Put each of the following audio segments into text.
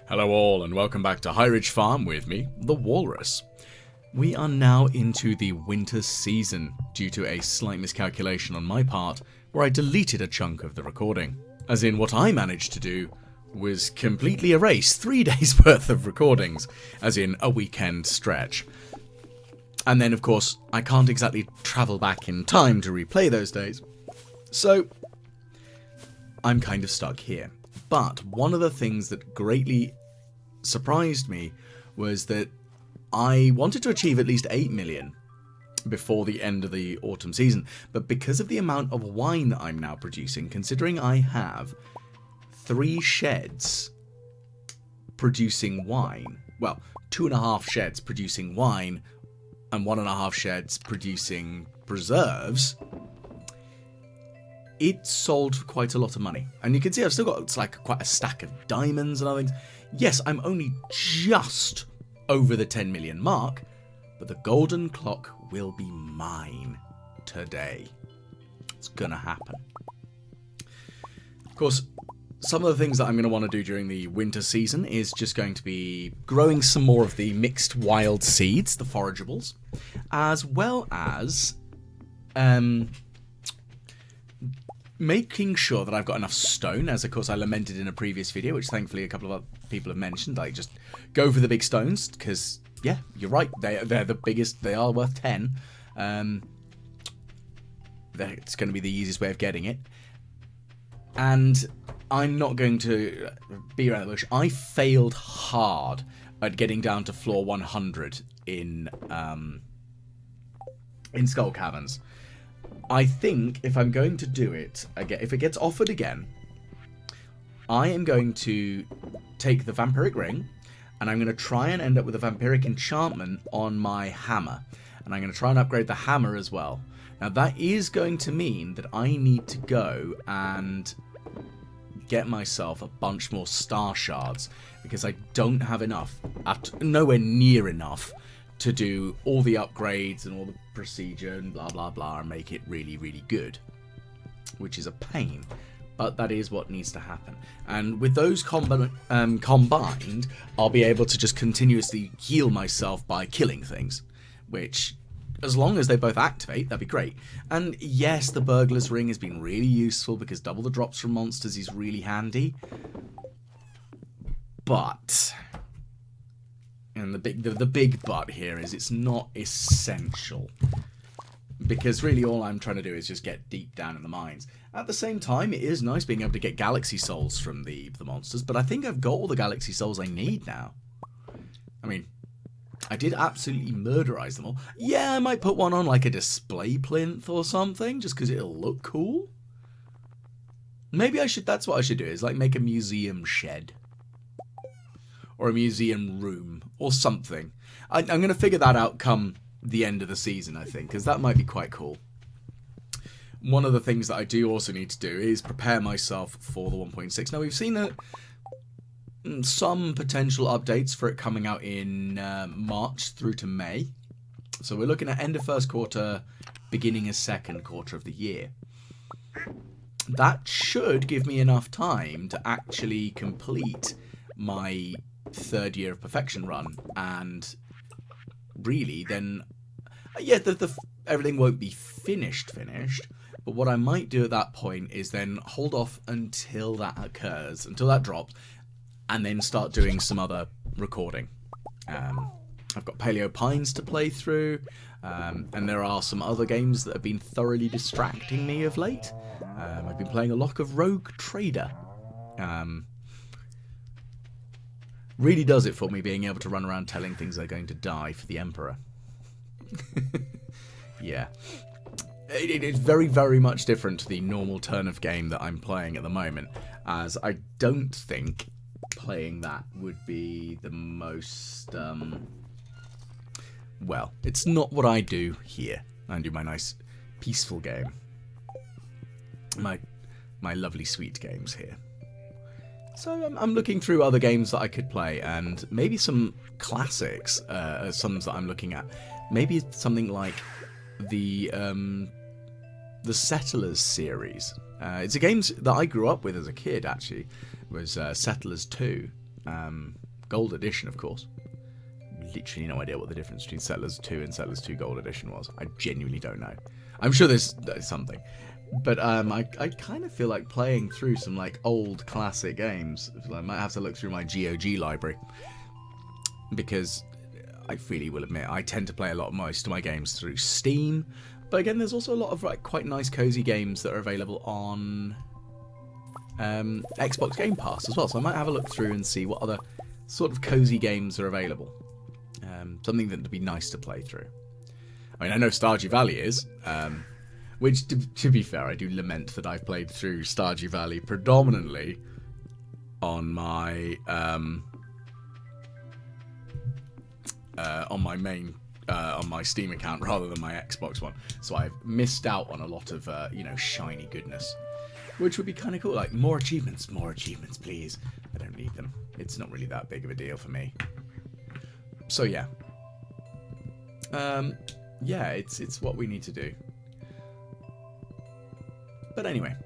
Hello all and welcome back to High Ridge Farm with me, the Walrus. We are now into the winter season due to a slight miscalculation on my part where I deleted a chunk of the recording. As in, what I managed to do was completely erase 3 days worth of recordings, as in a weekend stretch. And then of course I can't exactly travel back in time to replay those days, so I'm kind of stuck here. But one of the things that greatly surprised me was that I wanted to achieve at least 8 million before the end of the autumn season. But because of the amount of wine that I'm now producing, considering I have 3 sheds producing wine, well, 2.5 sheds producing wine and 1.5 sheds producing preserves, it sold for quite a lot of money. And you can see I've still got quite a stack of diamonds and other things. Yes, I'm only just over the 10 million mark, but the golden clock will be mine today. It's gonna happen. Of course, some of the things that I'm going to want to do during the winter season is just going to be growing some more of the mixed wild seeds, the forageables, as well as making sure that I've got enough stone, as of course I lamented in a previous video, which thankfully a couple of other people have mentioned. Like, just go for the big stones, because, yeah, you're right, they're the biggest, they are worth 10. It's going to be the easiest way of getting it. And I'm not going to be around the bush. I failed hard at getting down to floor 100 in Skull Caverns. I think if I'm going to do it again, if it gets offered again, I am going to take the vampiric ring and I'm going to try and end up with a vampiric enchantment on my hammer. And I'm going to try and upgrade the hammer as well. Now that is going to mean that I need to go and get myself a bunch more star shards, because I don't have enough, nowhere near enough, to do all the upgrades and all the procedure and blah blah blah and make it really, really good, which is a pain, but that is what needs to happen. And with those combined, I'll be able to just continuously heal myself by killing things, which, as long as they both activate, that'd be great. And yes, the burglar's ring has been really useful because double the drops from monsters is really handy, but, and the big but here is it's not essential, because really all I'm trying to do is just get deep down in the mines. At the same time, it is nice being able to get galaxy souls from the monsters, but I think I've got all the galaxy souls I need now. I mean, I did absolutely murderize them all. Yeah, I might put one on like a display plinth or something, just because it'll look cool. Maybe I should, that's what I should do, is like make a museum shed. Or a museum room, or something. I'm going to figure that out come the end of the season, I think, because that might be quite cool. One of the things that I do also need to do is prepare myself for the 1.6. Now, we've seen some potential updates for it coming out in March through to May. So we're looking at end of first quarter, beginning of second quarter of the year. That should give me enough time to actually complete my 3rd year of perfection run, and really then, yeah, everything won't be finished, but what I might do at that point is then hold off until that occurs, until that drops, and then start doing some other recording. I've got Paleo Pines to play through, and there are some other games that have been thoroughly distracting me of late. I've been playing a lot of Rogue Trader. Really does it for me being able to run around telling things they're going to die for the Emperor. Yeah. It's very, very much different to the normal turn of game that I'm playing at the moment, as I don't think playing that would be the most, well, it's not what I do here. I do my nice, peaceful game. My lovely, sweet games here. So I'm looking through other games that I could play, and maybe some classics, some that I'm looking at. Maybe something like the Settlers series. It's a game that I grew up with as a kid, actually. It was Settlers 2. Gold Edition, of course. Literally no idea what the difference between Settlers 2 and Settlers 2 Gold Edition was. I genuinely don't know. I'm sure there's something. But I kind of feel like playing through some like old classic games. I might have to look through my GOG library. Because I freely will admit, I tend to play most of my games through Steam. But again, there's also a lot of like quite nice cozy games that are available on Xbox Game Pass as well. So I might have a look through and see what other sort of cozy games are available. Something that would be nice to play through. I mean, I know Stardew Valley is, which, to be fair, I do lament that I've played through Stardew Valley predominantly on my on my Steam account rather than my Xbox one. So I've missed out on a lot of shiny goodness, which would be kind of cool. Like more achievements, please. I don't need them. It's not really that big of a deal for me. So yeah, it's what we need to do. But anyway,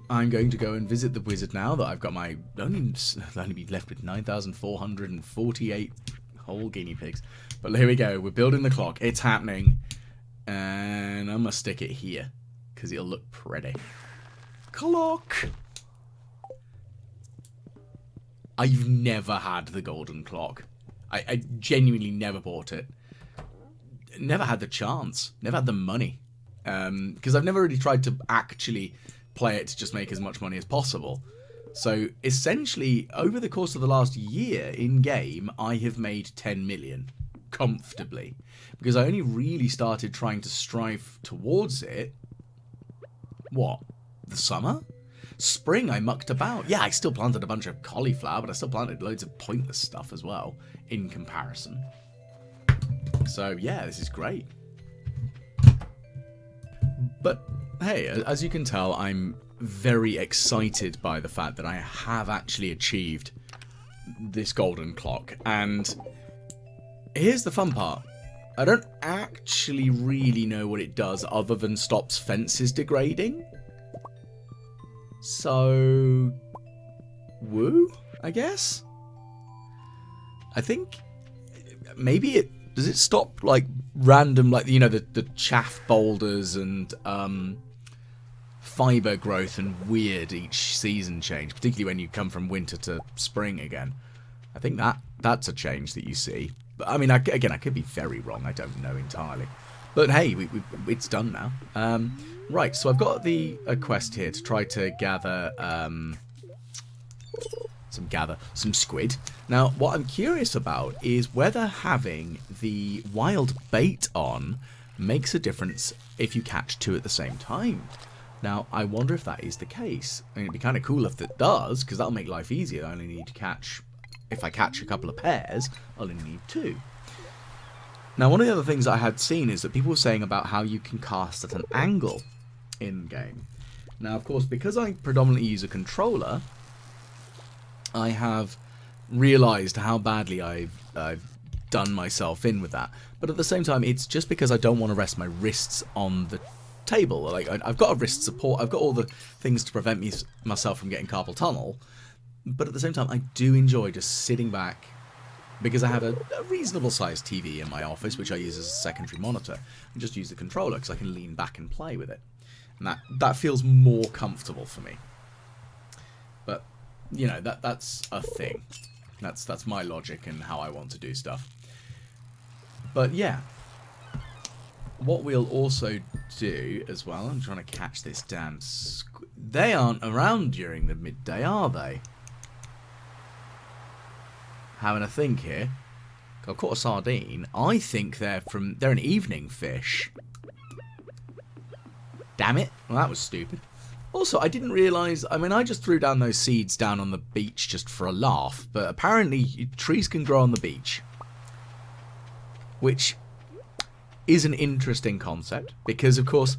I'm going to go and visit the wizard now that I've got my only be left with 9,448 whole guinea pigs. But here we go. We're building the clock. It's happening, and I'm gonna stick it here because it'll look pretty. Clock. I've never had the golden clock. I genuinely never bought it. Never had the chance. Never had the money. Because I've never really tried to actually play it to just make as much money as possible. So essentially, over the course of the last year in-game, I have made 10 million. Comfortably. Because I only really started trying to strive towards it. What? The summer? Spring, I mucked about. Yeah, I still planted a bunch of cauliflower, but I still planted loads of pointless stuff as well, in comparison. So, yeah, this is great. But, hey, as you can tell, I'm very excited by the fact that I have actually achieved this golden clock. And here's the fun part. I don't actually really know what it does other than stops fences degrading. So, woo, I guess? I think maybe does it stop like random, like, the chaff boulders and fiber growth and weird each season change, particularly when you come from winter to spring again. I think that's a change that you see. But I mean, again, I could be very wrong. I don't know entirely. But hey, it's done now. Right, so I've got a quest here to try to gather some squid. Now, what I'm curious about is whether having the wild bait on makes a difference if you catch two at the same time. Now, I wonder if that is the case. I mean, it'd be kind of cool if it does, because that'll make life easier. I only need to catch, if I catch a couple of pairs, I'll only need two. Now, one of the other things I had seen is that people were saying about how you can cast at an angle in-game. Now, of course, because I predominantly use a controller, I have realised how badly I've done myself in with that. But at the same time, it's just because I don't want to rest my wrists on the table. Like, I've got a wrist support, I've got all the things to prevent myself from getting carpal tunnel. But at the same time, I do enjoy just sitting back, because I have a reasonable sized TV in my office, which I use as a secondary monitor, and just use the controller because I can lean back and play with it. And that feels more comfortable for me. But, that's a thing. That's my logic and how I want to do stuff. But yeah, what we'll also do as well, I'm trying to catch this damn they aren't around during the midday, are they? Having a think here. I've caught a sardine. I think they're an evening fish. Damn it. Well, that was stupid. Also, I didn't realise, I mean, I just threw down those seeds down on the beach just for a laugh, but apparently trees can grow on the beach. Which is an interesting concept, because, of course,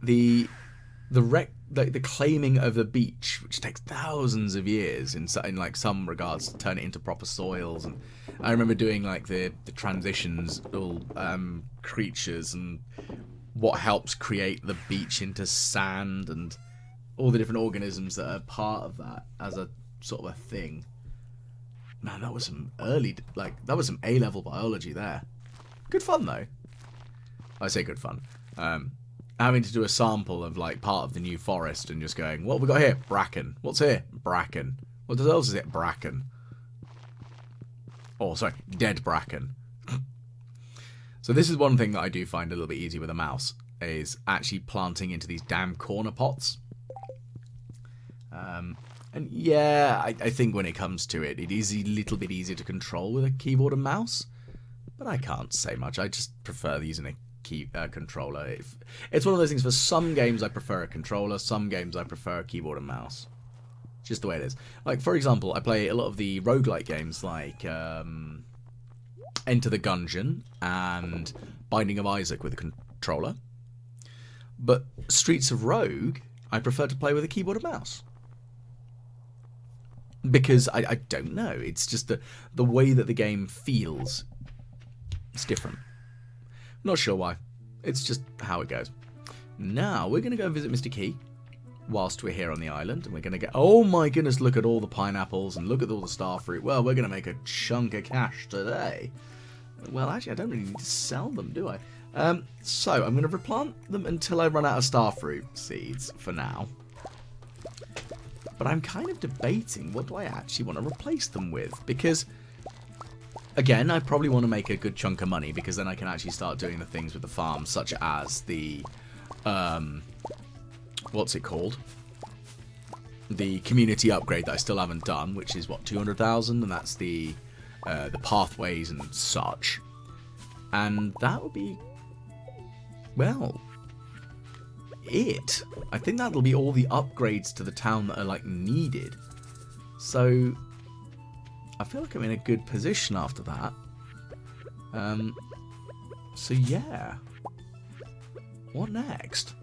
the claiming of the beach, which takes thousands of years in like some regards to turn it into proper soils, and I remember doing like the transitions, all creatures, and what helps create the beach into sand, and all the different organisms that are part of that as a sort of a thing. Man, that was some early, that was some A-level biology there. Good fun, though. I say good fun. Having to do a sample of, like, part of the new forest and just going, what have we got here? Bracken. What's here? Bracken. What else is it? Bracken. Oh, sorry. Dead bracken. So this is one thing that I do find a little bit easy with a mouse, is actually planting into these damn corner pots. And yeah, I think when it comes to it, it is a little bit easier to control with a keyboard and mouse. But I can't say much. I just prefer using a controller. It's one of those things, for some games I prefer a controller, some games I prefer a keyboard and mouse. Just the way it is. Like, for example, I play a lot of the roguelike games like Enter the Gungeon and Binding of Isaac with a controller. But Streets of Rogue, I prefer to play with a keyboard and mouse. Because, I don't know, it's just the way that the game feels. It's different. Not sure why. It's just how it goes. Now, we're going to go visit Mr. Key whilst we're here on the island. And we're going to get... Oh my goodness, look at all the pineapples and look at all the starfruit. Well, we're going to make a chunk of cash today. Well, actually, I don't really need to sell them, do I? So, I'm going to replant them until I run out of starfruit seeds for now. But I'm kind of debating what do I actually want to replace them with. Because, again, I probably want to make a good chunk of money, because then I can actually start doing the things with the farm, such as the, what's it called? The community upgrade that I still haven't done, which is, what, 200,000? And that's the pathways and such. And that would be, well... I think that'll be all the upgrades to the town that are, like, needed. So I feel like I'm in a good position after that. So yeah, what next?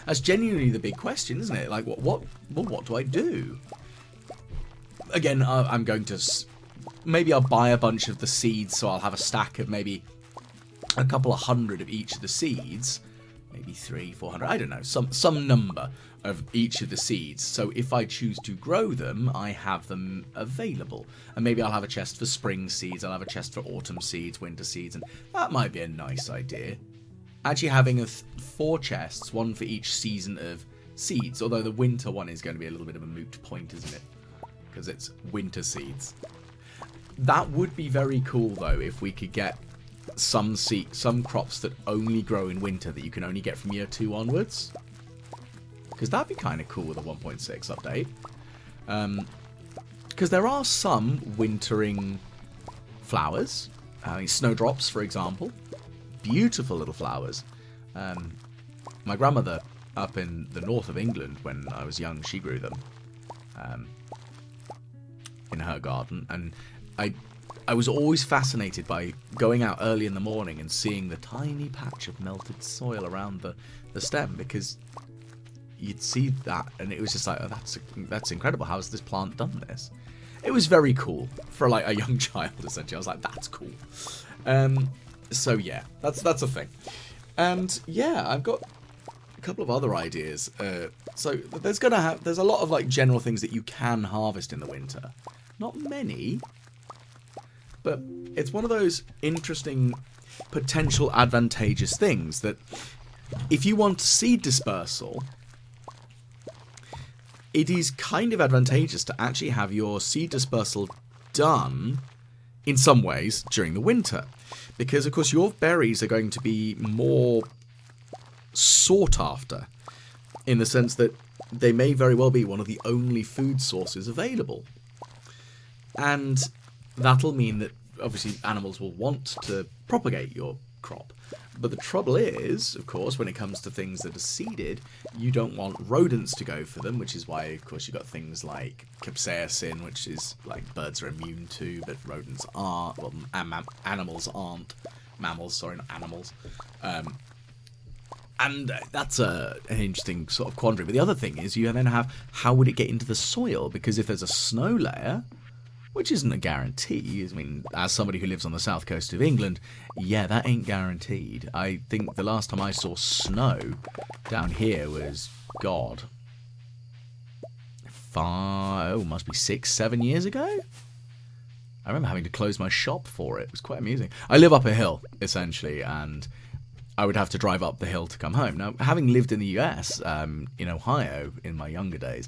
That's genuinely the big question, isn't it? Like, what do I do? Again, I'm going to maybe I'll buy a bunch of the seeds, so I'll have a stack of maybe a couple of hundred of each of the seeds. Maybe 300-400, I don't know, some number of each of the seeds. So if I choose to grow them, I have them available. And maybe I'll have a chest for spring seeds, I'll have a chest for autumn seeds, winter seeds, and that might be a nice idea. Actually having 4 chests, one for each season of seeds, although the winter one is going to be a little bit of a moot point, isn't it? Because it's winter seeds. That would be very cool, though, if we could get some crops that only grow in winter that you can only get from year 2 onwards, because that'd be kind of cool with a 1.6 update. Because there are some wintering flowers, snowdrops, for example, beautiful little flowers. My grandmother up in the north of England, when I was young, she grew them in her garden, and I was always fascinated by going out early in the morning and seeing the tiny patch of melted soil around the stem, because you'd see that and it was just like, oh, that's incredible. How has this plant done this? It was very cool for like a young child, essentially. I was like, that's cool. So yeah, that's a thing. And yeah, I've got a couple of other ideas. So there's a lot of like general things that you can harvest in the winter. Not many. But it's one of those interesting, potential advantageous things that if you want seed dispersal, it is kind of advantageous to actually have your seed dispersal done in some ways during the winter. Because, of course, your berries are going to be more sought after, in the sense that they may very well be one of the only food sources available. And that'll mean that, obviously, animals will want to propagate your crop. But the trouble is, of course, when it comes to things that are seeded, you don't want rodents to go for them, which is why, of course, you've got things like capsaicin, which is, like, birds are immune to, but rodents aren't. Well, animals aren't. Mammals, sorry, not animals. And that's an interesting sort of quandary. But the other thing is, you then have, how would it get into the soil? Because if there's a snow layer, which isn't a guarantee. I mean, as somebody who lives on the south coast of England, yeah, that ain't guaranteed. I think the last time I saw snow down here was, God, must be 6-7 years ago? I remember having to close my shop for it. It was quite amusing. I live up a hill, essentially, and I would have to drive up the hill to come home. Now, having lived in the US, in Ohio, in my younger days,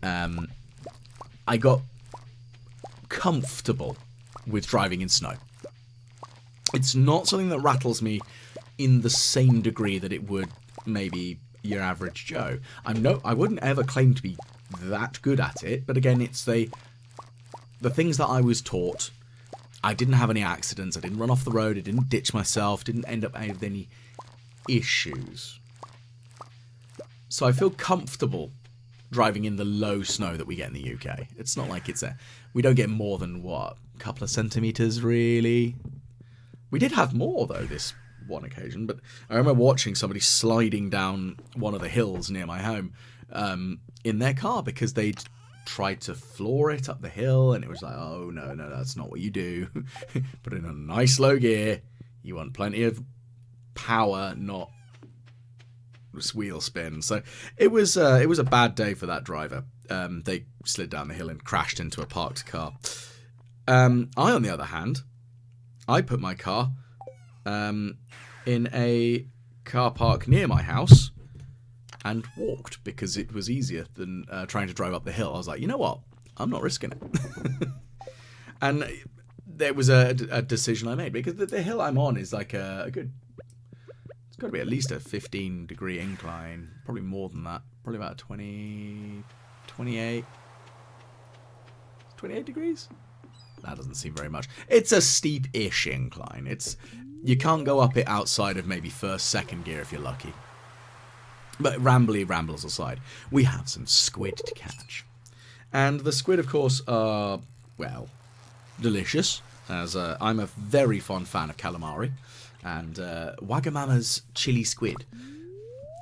I got comfortable with driving in snow. It's not something that rattles me in the same degree that it would maybe your average Joe. I wouldn't ever claim to be that good at it, but again, it's the things that I was taught. I didn't have any accidents, I didn't run off the road, I didn't ditch myself, didn't end up with any issues. So I feel comfortable driving in the low snow that we get in the UK. It's not like we don't get more than, what, a couple of centimetres, really? We did have more, though, this one occasion, but I remember watching somebody sliding down one of the hills near my home in their car because they'd tried to floor it up the hill, and it was like, oh, no, that's not what you do. Put it in a nice low gear. You want plenty of power, not wheel spin. So it was a bad day for that driver. They slid down the hill and crashed into a parked car. I, on the other hand, I put my car in a car park near my house and walked because it was easier than trying to drive up the hill. I was like, you know what? I'm not risking it. And there was a decision I made because the hill I'm on is like a good... It's got to be at least a 15-degree incline. Probably more than that. Probably about 28 degrees? That doesn't seem very much. It's a steep-ish incline. You can't go up it outside of maybe first, second gear if you're lucky. But rambles aside, we have some squid to catch. And the squid, of course, are, well, delicious, as I'm a very fond fan of calamari and Wagamama's chili squid.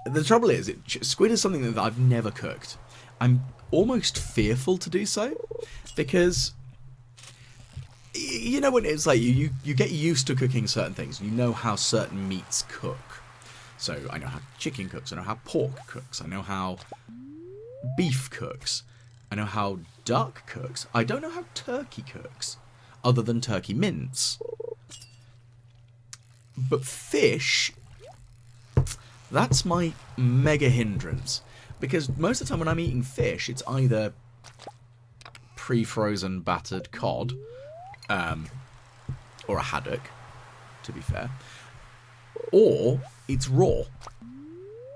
The trouble is, squid is something that I've never cooked. I'm almost fearful to do so, because... You know when it's like you get used to cooking certain things. You know how certain meats cook. So I know how chicken cooks. I know how pork cooks. I know how beef cooks. I know how duck cooks. I don't know how turkey cooks, other than turkey mince. But fish, that's my mega hindrance. Because most of the time when I'm eating fish, it's either pre-frozen battered cod, or a haddock, to be fair, or it's raw,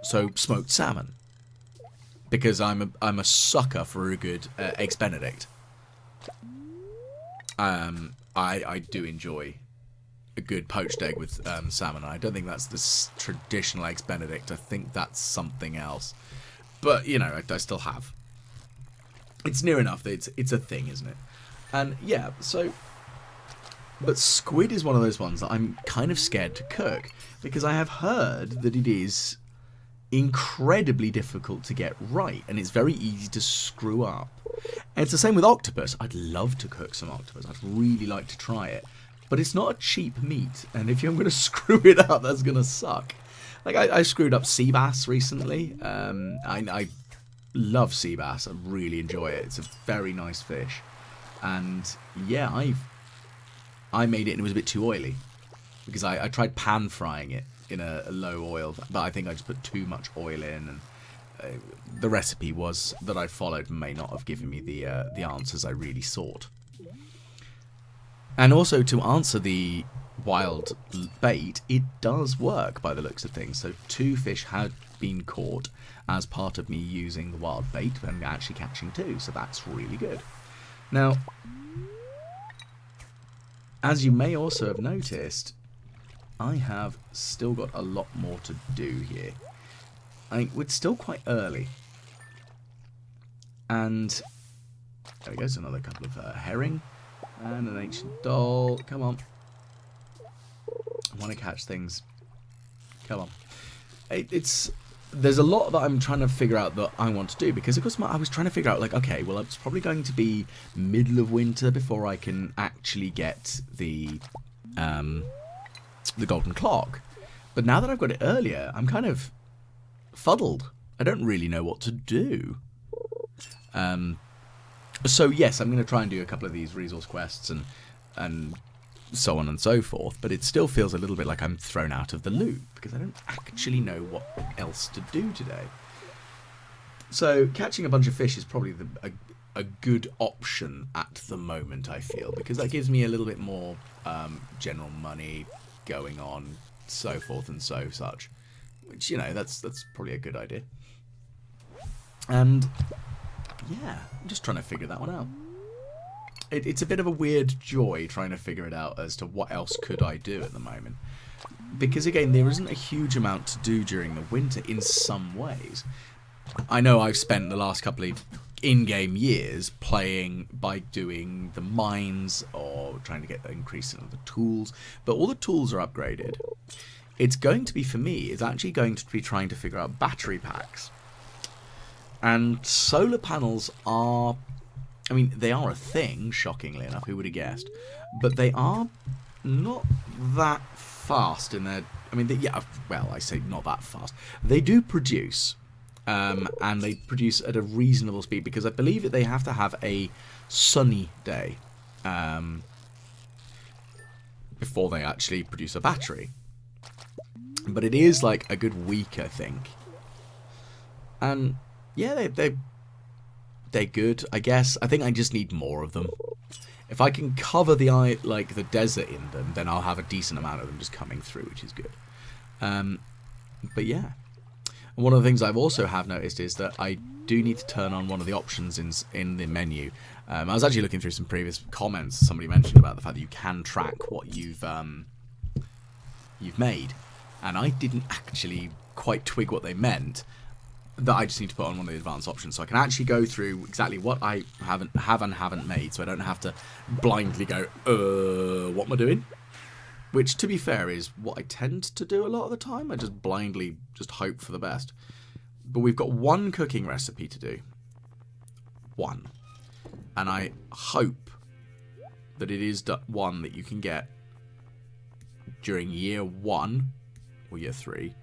so smoked salmon, because I'm a sucker for a good eggs Benedict. I do enjoy a good poached egg with salmon. I don't think that's the traditional eggs Benedict. I think that's something else, but you know, I still have. It's near enough that it's a thing, isn't it? And yeah, so. But squid is one of those ones that I'm kind of scared to cook, because I have heard that it is incredibly difficult to get right, and it's very easy to screw up. And it's the same with octopus. I'd love to cook some octopus. I'd really like to try it. But it's not a cheap meat, and if you're going to screw it up, that's going to suck. Like, I screwed up sea bass recently. I love sea bass. I really enjoy it. It's a very nice fish. And, yeah, I made it and it was a bit too oily, because I tried pan frying it in a low oil, but I think I just put too much oil in, and the recipe that I followed may not have given me the answers I really sought. And also, to answer the wild bait, it does work by the looks of things. So 2 fish had been caught as part of me using the wild bait and actually catching 2, so that's really good. Now, as you may also have noticed, I have still got a lot more to do here. It's still quite early. And there we go, so another couple of herring and an ancient doll. Come on. I want to catch things. Come on. There's a lot that I'm trying to figure out that I want to do, because of course I was trying to figure out, like, okay, well, it's probably going to be middle of winter before I can actually get the golden clock. But now that I've got it earlier, I'm kind of fuddled. I don't really know what to do. So yes, I'm going to try and do a couple of these resource quests and so on and so forth, but it still feels a little bit like I'm thrown out of the loop because I don't actually know what else to do today. So catching a bunch of fish is probably a good option at the moment, I feel, because that gives me a little bit more general money going on, so forth and so such, which, you know, that's probably a good idea. And yeah, I'm just trying to figure that one out. It's a bit of a weird joy trying to figure it out as to what else could I do at the moment. Because again, there isn't a huge amount to do during the winter in some ways. I know I've spent the last couple of in-game years playing by doing the mines or trying to get the increase in the tools, but all the tools are upgraded. It's going to be, for me, it's actually going to be trying to figure out battery packs. And solar panels are, I mean, they are a thing, shockingly enough, who would have guessed, but they are not that fast in their, I mean, yeah, well, I say not that fast. They do produce, and they produce at a reasonable speed, because I believe that they have to have a sunny day before they actually produce a battery. But it is like a good week, I think. And yeah, they're good, I guess. I think I just need more of them. If I can cover the desert in them, then I'll have a decent amount of them just coming through, which is good. But yeah. And one of the things I've also have noticed is that I do need to turn on one of the options in the menu. I was actually looking through some previous comments. Somebody mentioned about the fact that you can track what you've made, and I didn't actually quite twig what they meant. That I just need to put on one of the advanced options, so I can actually go through exactly what I have and haven't made, so I don't have to blindly go, what am I doing? Which, to be fair, is what I tend to do a lot of the time. I just blindly just hope for the best. But we've got one cooking recipe to do. One. And I hope that it is one that you can get during year 1 or year 3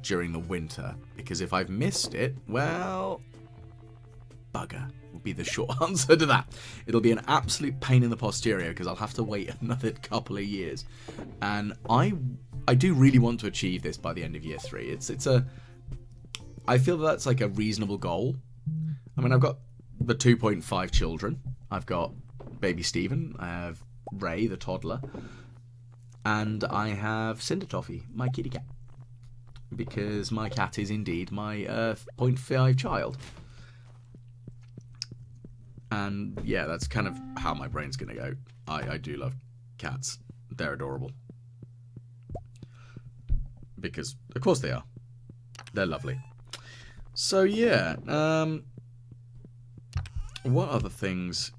during the winter. Because if I've missed it, well, bugger would be the short answer to that. It'll be an absolute pain in the posterior because I'll have to wait another couple of years. And I do really want to achieve this by the end of year 3. I feel that's like a reasonable goal. I mean, I've got the 2.5 children. I've got baby Stephen. I have Ray, the toddler. And I have Cinder Toffee, my kitty cat. Because my cat is indeed my 0.5 child. And yeah, that's kind of how my brain's going to go. I do love cats. They're adorable. Because, of course they are. They're lovely. So yeah, what other things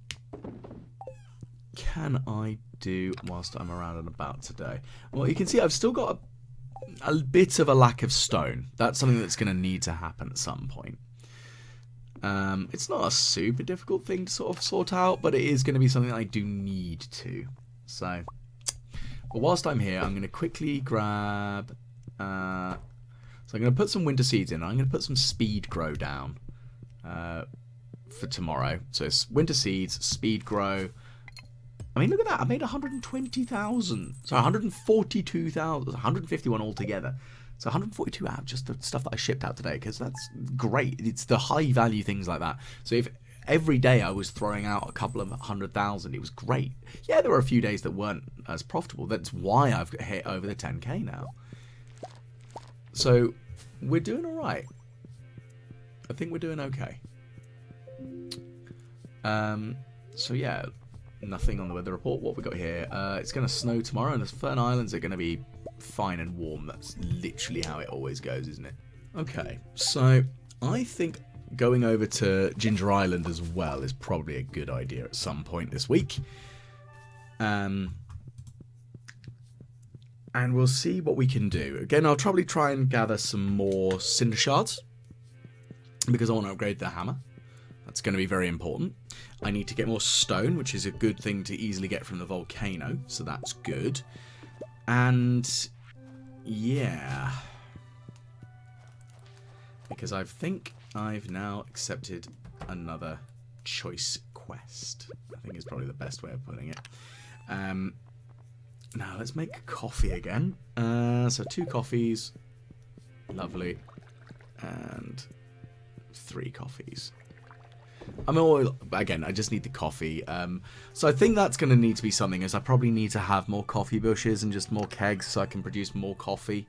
can I do whilst I'm around and about today? Well, you can see I've still got a bit of a lack of stone. That's something that's going to need to happen at some point. It's not a super difficult thing to sort of sort out, but it is going to be something I do need to. So, but whilst I'm here, I'm going to quickly grab... so I'm going to put some winter seeds in. I'm going to put some speed grow down for tomorrow. So it's winter seeds, speed grow. I mean, look at that. I made 120,000. So 142,000. 151 altogether. So 142 out of just the stuff that I shipped out today, because that's great. It's the high value things like that. So if every day I was throwing out a couple of 100,000, it was great. Yeah, there were a few days that weren't as profitable. That's why I've hit over the 10k now. So we're doing all right. I think we're doing okay. So yeah, nothing on the weather report. What we got here? It's going to snow tomorrow, and the Fern Islands are going to be fine and warm. That's literally how it always goes, isn't it? Okay, so I think going over to Ginger Island as well is probably a good idea at some point this week. And we'll see what we can do. Again, I'll probably try and gather some more cinder shards because I want to upgrade the hammer. That's going to be very important. I need to get more stone, which is a good thing to easily get from the volcano, so that's good. And yeah, because I think I've now accepted another choice quest. I think is probably the best way of putting it. Now let's make coffee again. So 2 coffees. Lovely. And 3 coffees. I'm all, again, I just need the coffee. So I think that's going to need to be something, is I probably need to have more coffee bushes and just more kegs so I can produce more coffee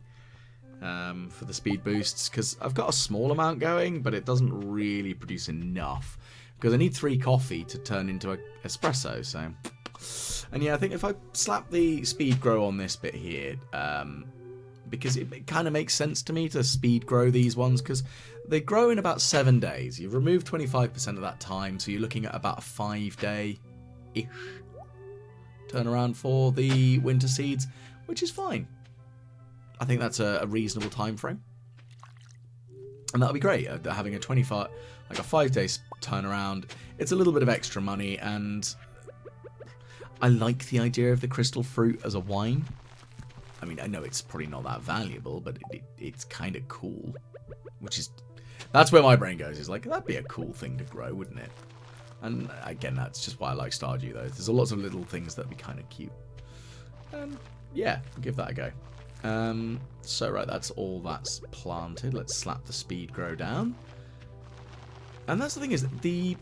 for the speed boosts. Because I've got a small amount going, but it doesn't really produce enough. Because I need 3 coffee to turn into an espresso, so... And yeah, I think if I slap the speed grow on this bit here, because it kind of makes sense to me to speed grow these ones, because they grow in about 7 days. You've removed 25% of that time, so you're looking at about a 5-day-ish turnaround for the winter seeds, which is fine. I think that's a reasonable time frame. And that'll be great, having a 5-day turnaround. It's a little bit of extra money, and I like the idea of the crystal fruit as a wine. I mean, I know it's probably not that valuable, but it's kind of cool. That's where my brain goes. Is like, that'd be a cool thing to grow, wouldn't it? And again, that's just why I like Stardew, though. There's lots of little things that'd be kind of cute. Yeah, I'll give that a go. So, right, that's all that's planted. Let's slap the speed grow down. And that's the thing, is the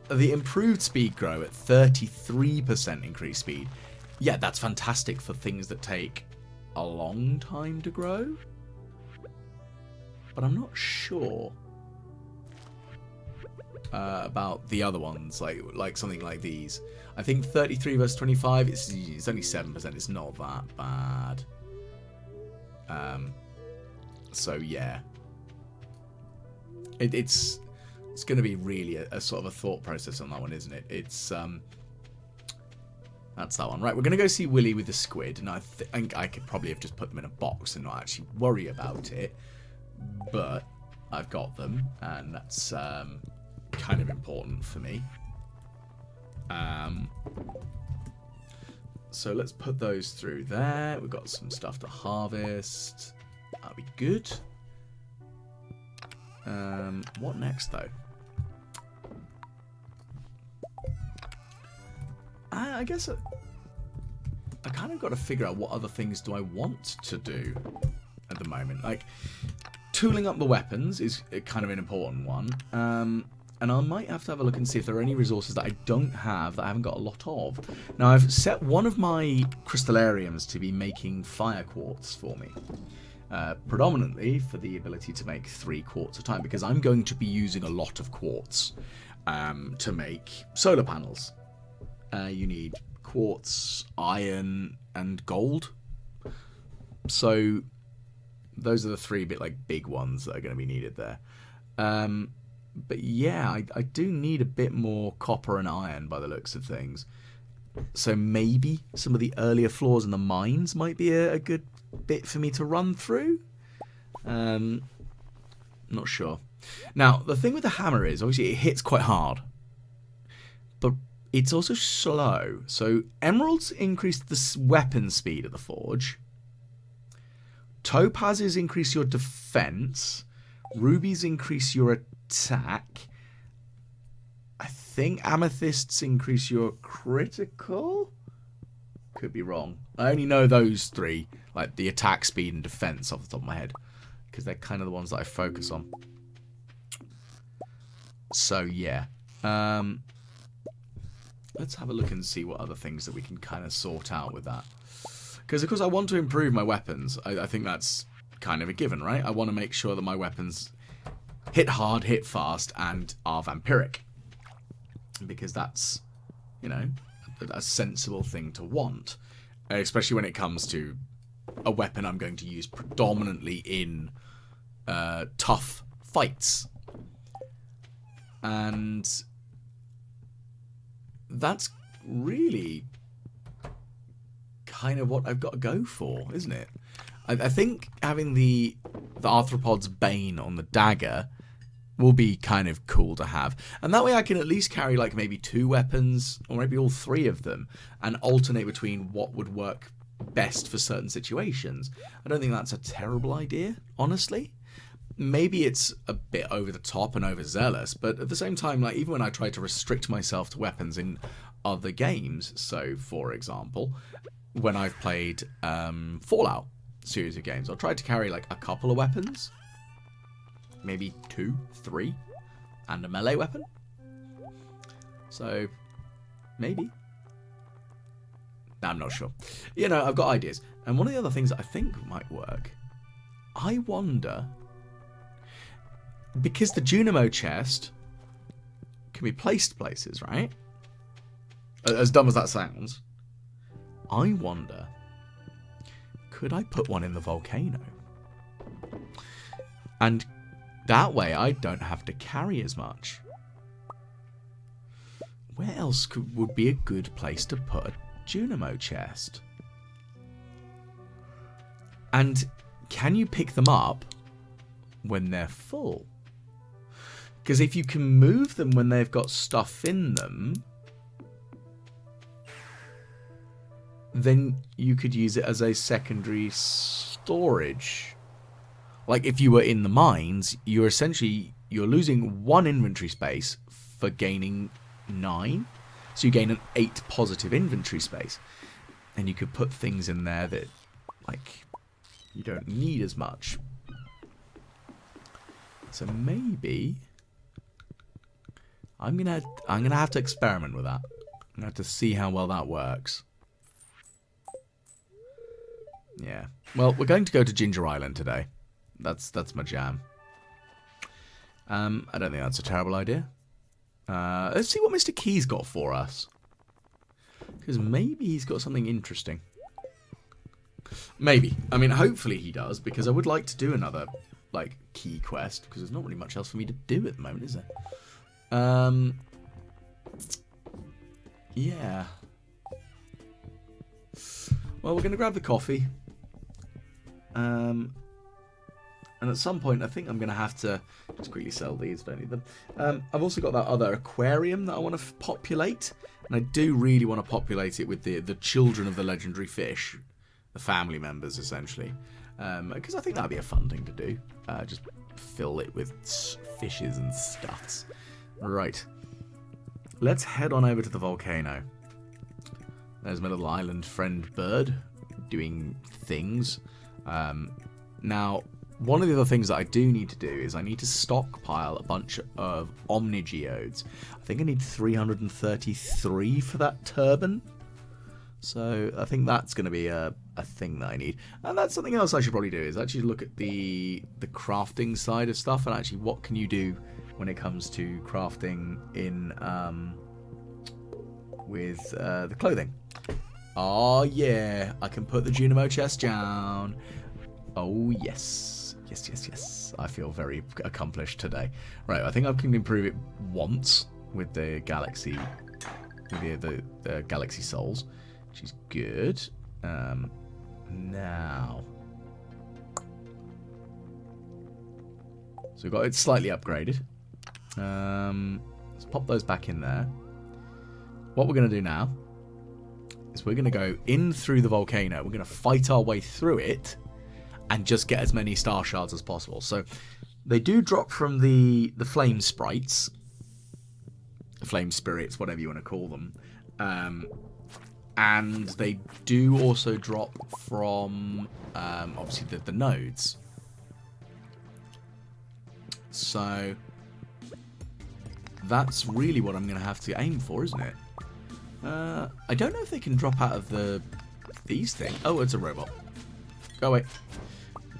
improved speed grow at 33% increased speed. Yeah, that's fantastic for things that take a long time to grow. But I'm not sure about the other ones, like something like these. I think 33 versus 25, it's only 7%. It's not that bad. So yeah, it's going to be really a sort of a thought process on that one, isn't it? It's that's that one. Right, we're going to go see Willy with the squid, and I think I could probably have just put them in a box and not actually worry about it, but I've got them, and that's kind of important for me. So let's put those through there. We've got some stuff to harvest. That'll be good. What next, though? I guess I kind of got to figure out what other things do I want to do at the moment. Like, tooling up the weapons is kind of an important one. And I might have to have a look and see if there are any resources that I don't have that I haven't got a lot of. Now, I've set one of my crystallariums to be making fire quartz for me. Predominantly for the ability to make 3 quartz a time, because I'm going to be using a lot of quartz to make solar panels. You need quartz, iron, and gold. So those are the 3 big ones that are going to be needed there. But yeah, I do need a bit more copper and iron by the looks of things. So maybe some of the earlier floors in the mines might be a good bit for me to run through. Not sure. Now, the thing with the hammer is, obviously, it hits quite hard. But it's also slow. So emeralds increase the weapon speed of the forge. Topazes increase your defense. Rubies increase your attack. I think amethysts increase your critical. Could be wrong. I only know those 3, like the attack, speed, and defense, off the top of my head, because they're kind of the ones that I focus on. So yeah, let's have a look and see what other things that we can kind of sort out with that. Because of course I want to improve my weapons. I think that's kind of a given, right? I want to make sure that my weapons hit hard, hit fast, and are vampiric. Because that's, you know, a sensible thing to want. Especially when it comes to a weapon I'm going to use predominantly in tough fights. And that's really kind of what I've got to go for, isn't it? I think having the Arthropod's Bane on the dagger will be kind of cool to have. And that way I can at least carry like maybe 2 weapons, or maybe all 3 of them, and alternate between what would work best for certain situations. I don't think that's a terrible idea, honestly. maybe it's a bit over the top and overzealous, but at the same time, like even when I try to restrict myself to weapons in other games, so for example, when I've played Fallout series of games, I'll try to carry like a couple of weapons, maybe 2, 3, and a melee weapon. So maybe. I'm not sure. You know, I've got ideas. And one of the other things that I think might work, I wonder, because the Junimo chest can be placed places, right? As dumb as that sounds, I wonder, could I put one in the volcano? And that way I don't have to carry as much. Where else would be a good place to put a Junimo chest? And can you pick them up when they're full? Because if you can move them when they've got stuff in them, then you could use it as a secondary storage. Like if you were in the mines, you're losing 1 inventory space for gaining 9. So you gain an 8 positive inventory space. And you could put things in there that, like, you don't need as much. So maybe I'm gonna have to experiment with that. I'm gonna have to see how well that works. Yeah. Well, we're going to go to Ginger Island today. That's my jam. I don't think that's a terrible idea. Let's see what Mr. Key's got for us. Because maybe he's got something interesting. Maybe. I mean, hopefully he does, because I would like to do another, like, key quest, because there's not really much else for me to do at the moment, is there? Yeah. Well, we're going to grab the coffee. And at some point, I think I'm going to have to just quickly sell these. Don't need them. I've also got that other aquarium that I want to populate. And I do really want to populate it with the children of the legendary fish. The family members, essentially. Because I think that would be a fun thing to do. Just fill it with fishes and stuffs. Right. Let's head on over to the volcano. There's my little island friend bird doing things. Now, one of the other things that I do need to do is I need to stockpile a bunch of omnigeodes. I think I need 333 for that turban. So I think that's going to be a thing that I need. And that's something else I should probably do, is actually look at the crafting side of stuff, and actually what can you do when it comes to crafting in with the clothing. Oh yeah, I can put the Junimo chest down. Oh yes. Yes. I feel very accomplished today. Right, I think I can improve it once with the galaxy, with the galaxy souls, which is good. Now, so we've got it slightly upgraded. Let's pop those back in there. What we're going to do now is we're going to go in through the volcano. We're going to fight our way through it and just get as many star shards as possible. So they do drop from the flame sprites, the flame spirits, whatever you want to call them. And they do also drop from, obviously, the nodes. So that's really what I'm going to have to aim for, isn't it? I don't know if they can drop out of these things. Oh, it's a robot. Go away.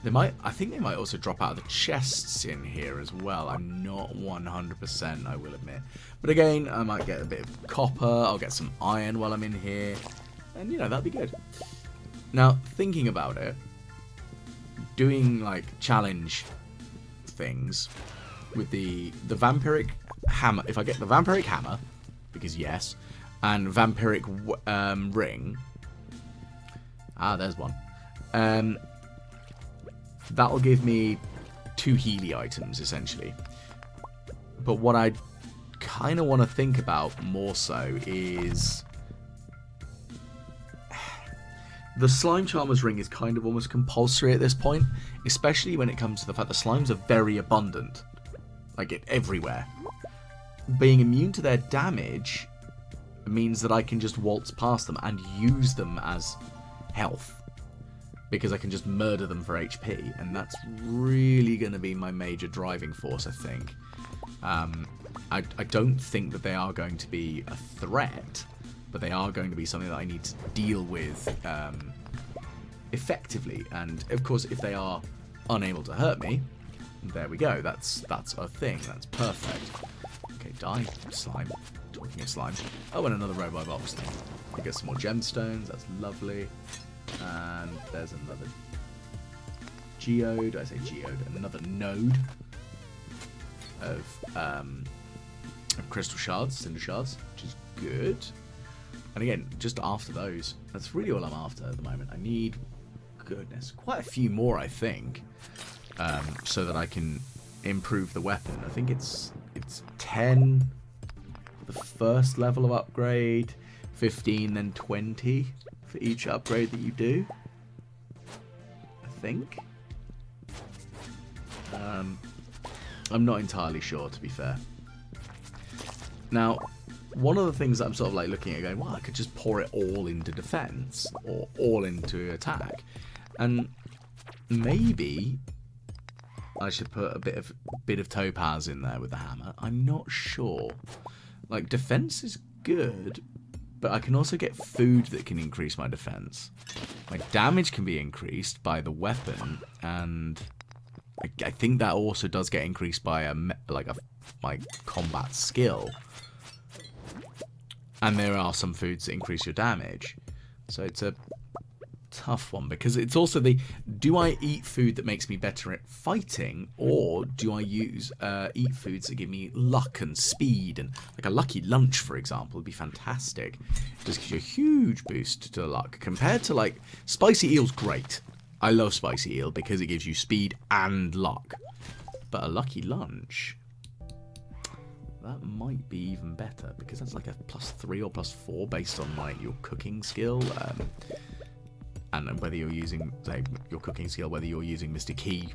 They might. I think they might also drop out of the chests in here as well. I'm not 100%, I will admit. But again, I might get a bit of copper. I'll get some iron while I'm in here. And, you know, that'd be good. Now, thinking about it, doing, like, challenge things with the vampiric hammer. If I get the vampiric hammer, because yes, and vampiric ring. Ah, there's one. That'll give me 2 Healy items, essentially. But what I kind of want to think about more so is The Slime Charmer's ring is kind of almost compulsory at this point, especially when it comes to the fact that slimes are very abundant. Like, everywhere. Being immune to their damage means that I can just waltz past them and use them as health. Because I can just murder them for HP, and that's really going to be my major driving force, I think. I don't think that they are going to be a threat, but they are going to be something that I need to deal with effectively. And of course, if they are unable to hurt me, there we go. That's a thing. That's perfect. Okay, die, slime. Talking of slimes. Oh, and another robot box thing. We get some more gemstones. That's lovely. And there's another geode. I say geode. Another node of crystal shards, cinder shards, which is good. And again, just after those, that's really all I'm after at the moment. I need, goodness, quite a few more, I think, so that I can improve the weapon. I think it's 10 for the first level of upgrade, 15, then 20 for each upgrade that you do, I think. I'm not entirely sure, to be fair. Now, one of the things that I'm sort of like looking at going, well, I could just pour it all into defense or all into attack, and maybe I should put a bit of topaz in there with the hammer. I'm not sure. Like, defense is good, but I can also get food that can increase my defense. My damage can be increased by the weapon, and I think that also does get increased by my combat skill. And there are some foods that increase your damage. So it's a tough one, because it's also do I eat food that makes me better at fighting, or do I eat foods that give me luck and speed? And like a lucky lunch, for example, would be fantastic. It just gives you a huge boost to luck. Compared to, like, spicy eel's great. I love spicy eel because it gives you speed and luck. But a lucky lunch, that might be even better, because that's like a +3 or +4 based on like your cooking skill, and whether you're using, say, your cooking skill, whether you're using Mr. Key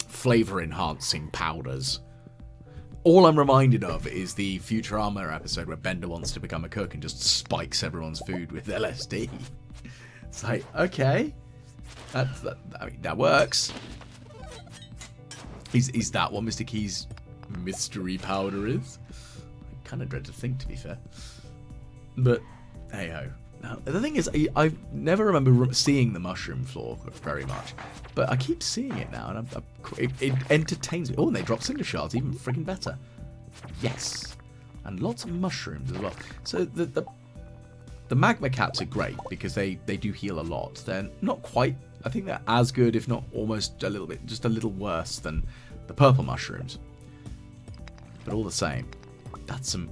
flavor enhancing powders. All I'm reminded of is the Futurama episode where Bender wants to become a cook and just spikes everyone's food with LSD. It's like, okay, I mean, that works. Is that what Mr. Key's mystery powder is? I kind of dread to think, to be fair. But hey ho. Now, the thing is, I never remember seeing the mushroom floor very much, but I keep seeing it now, and it entertains me. Oh, and they drop cinder shards, even friggin' better. Yes, and lots of mushrooms as well. So the magma caps are great because they do heal a lot. They're not quite. I think they're as good, if not almost a little bit, just a little worse than the purple mushrooms. But all the same, that's some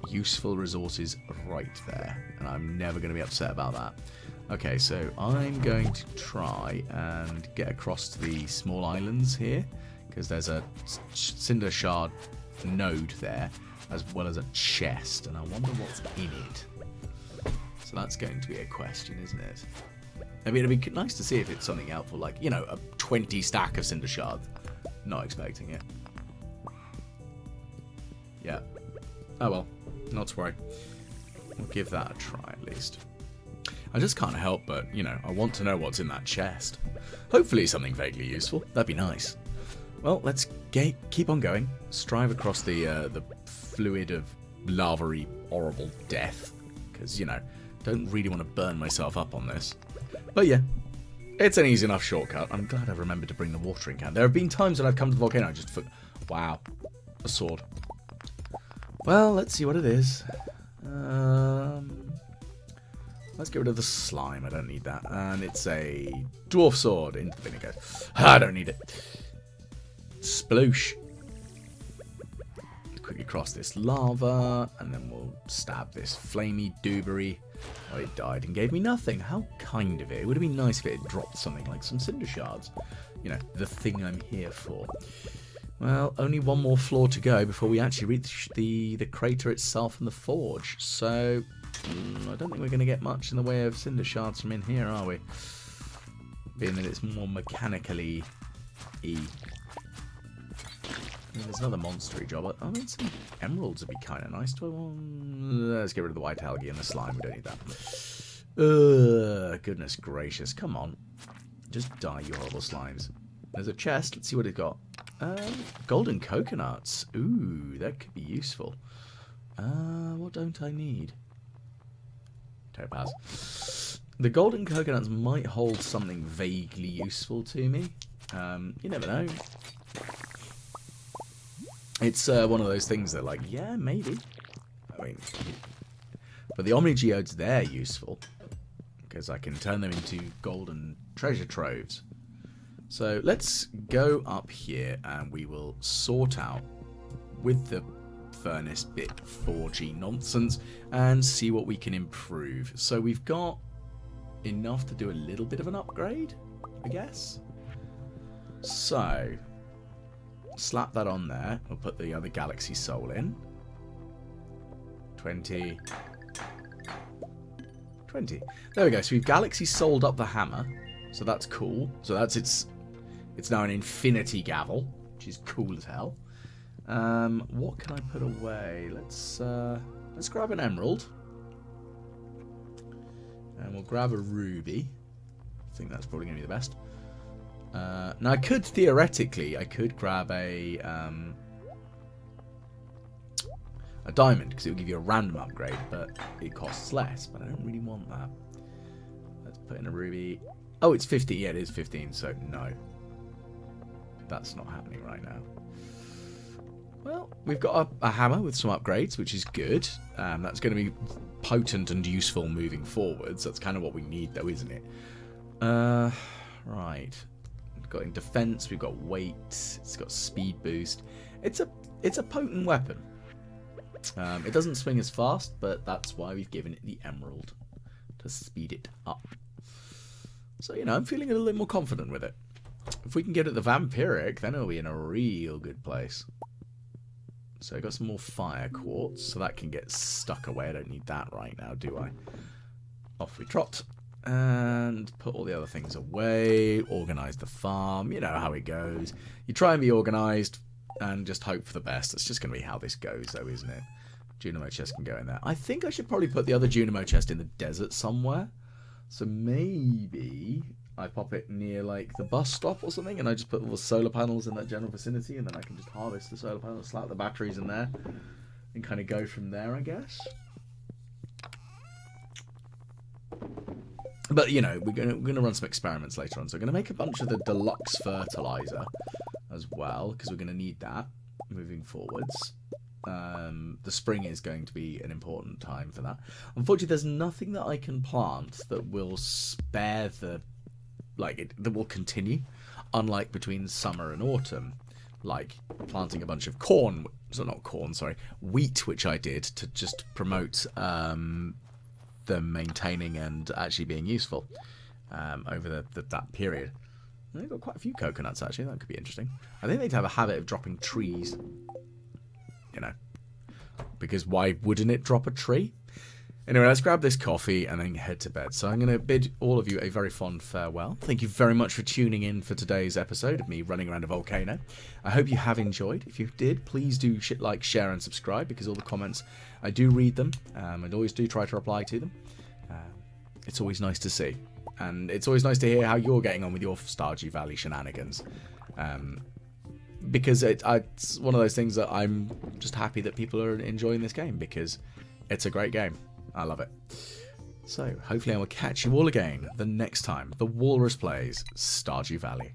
useful resources right there, and I'm never going to be upset about that. Okay, so I'm going to try and get across to the small islands here, because there's a cinder shard node there, as well as a chest, and I wonder what's in it. So that's going to be a question, isn't it? I mean, it'd be nice to see if it's something helpful, like, you know, a 20 stack of cinder shards. Not expecting it. Yeah. Oh well, not to worry. We'll give that a try at least. I just can't help but, you know, I want to know what's in that chest. Hopefully something vaguely useful. That'd be nice. Well, let's keep on going. Strive across the fluid of lava-y, horrible death. Because, you know, don't really want to burn myself up on this. But yeah, it's an easy enough shortcut. I'm glad I remembered to bring the watering can. There have been times when I've come to the volcano, I just wow, a sword. Well, let's see what it is. Let's get rid of the slime. I don't need that. And it's a dwarf sword into the vinegar. I don't need it. Sploosh. Quickly cross this lava, and then we'll stab this flamey doobery. Oh, it died and gave me nothing. How kind of it. It would have been nice if it had dropped something like some cinder shards. You know, the thing I'm here for. Well, only one more floor to go before we actually reach the crater itself and the forge. So, I don't think we're going to get much in the way of cinder shards from in here, are we? Being that it's more mechanically E. I mean, there's another monstery job. I mean, some emeralds would be kind of nice. Let's get rid of the white algae and the slime. We don't need that. Goodness gracious. Come on. Just die, you horrible slimes. There's a chest. Let's see what it's got. Golden coconuts. Ooh, that could be useful. What don't I need? Topaz. The golden coconuts might hold something vaguely useful to me. You never know. It's one of those things that, like, yeah, maybe. I mean, but the Omni Geodes, they're useful because I can turn them into golden treasure troves. So let's go up here and we will sort out with the furnace bit 4G nonsense and see what we can improve. So we've got enough to do a little bit of an upgrade, I guess. So slap that on there. We'll put the other Galaxy Soul in. 20. There we go. So we've Galaxy Souled up the hammer. So that's cool. So that's it's now an infinity gavel, which is cool as hell. What can I put away? Let's grab an emerald. And we'll grab a ruby. I think that's probably going to be the best. Now I could theoretically grab a diamond because it will give you a random upgrade, but it costs less. But I don't really want that. Let's put in a ruby. Oh, it's 50. Yeah, it is 15. So no, that's not happening right now. Well, we've got a hammer with some upgrades, which is good. That's going to be potent and useful moving forwards. That's kind of what we need, though, isn't it? Right. Got in defense, we've got weight, it's got speed boost. It's a potent weapon. It doesn't swing as fast, but that's why we've given it the emerald to speed it up. So, you know, I'm feeling a little bit more confident with it. If we can get it the vampiric, then it'll be in a real good place. So I got some more fire quartz, so that can get stuck away. I don't need that right now, do I? Off we trot. And put all the other things away, organise the farm, you know how it goes. You try and be organised and just hope for the best. That's just going to be how this goes, though, isn't it? Junimo chest can go in there. I think I should probably put the other Junimo chest in the desert somewhere. So maybe I pop it near, like, the bus stop or something, and I just put all the solar panels in that general vicinity, and then I can just harvest the solar panels, slap the batteries in there, and kind of go from there, I guess. But, you know, we're gonna run some experiments later on. So we're going to make a bunch of the deluxe fertilizer as well, because we're going to need that moving forwards. The spring is going to be an important time for that. Unfortunately, there's nothing that I can plant that will spare the... that will continue, unlike between summer and autumn. Like planting a bunch of corn... So not corn, sorry. Wheat, which I did to just promote... them maintaining and actually being useful over that period. They've got quite a few coconuts, actually. That could be interesting. I think they'd have a habit of dropping trees. You know. Because why wouldn't it drop a tree? Anyway, let's grab this coffee and then head to bed. So I'm going to bid all of you a very fond farewell. Thank you very much for tuning in for today's episode of me running around a volcano. I hope you have enjoyed. If you did, please do like, share and subscribe, because all the comments, I do read them. And always do try to reply to them. It's always nice to see. And it's always nice to hear how you're getting on with your Stardew Valley shenanigans. Because it's one of those things that I'm just happy that people are enjoying this game, because it's a great game. I love it. So, hopefully I will catch you all again the next time the Walrus plays Stardew Valley.